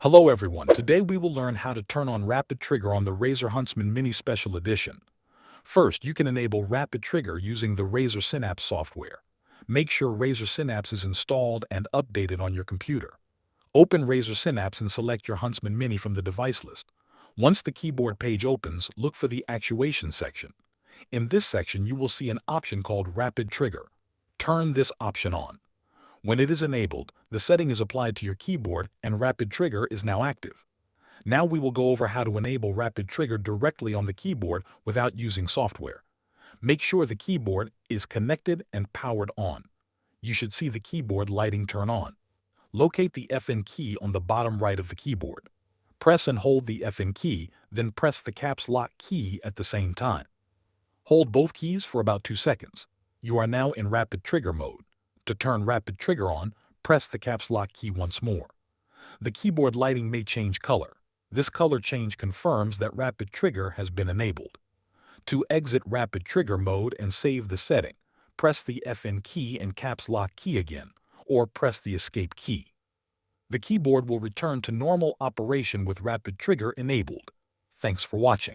Hello everyone, today we will learn how to turn on Rapid Trigger on the Razer Huntsman Mini Special Edition. First, you can enable Rapid Trigger using the Razer Synapse software. Make sure Razer Synapse is installed and updated on your computer. Open Razer Synapse and select your Huntsman Mini from the device list. Once the keyboard page opens, look for the Actuation section. In this section, you will see an option called Rapid Trigger. Turn this option on. When it is enabled, the setting is applied to your keyboard and Rapid Trigger is now active. Now we will go over how to enable Rapid Trigger directly on the keyboard without using software. Make sure the keyboard is connected and powered on. You should see the keyboard lighting turn on. Locate the FN key on the bottom right of the keyboard. Press and hold the FN key, then press the caps lock key at the same time. Hold both keys for about 2 seconds. You are now in Rapid Trigger mode. To turn Rapid Trigger on, press the caps lock key once more. The keyboard lighting may change color. This color change confirms that Rapid Trigger has been enabled. To exit Rapid Trigger mode and save the setting, press the FN key and caps lock key again, or press the escape key. The keyboard will return to normal operation with Rapid Trigger enabled. Thanks for watching.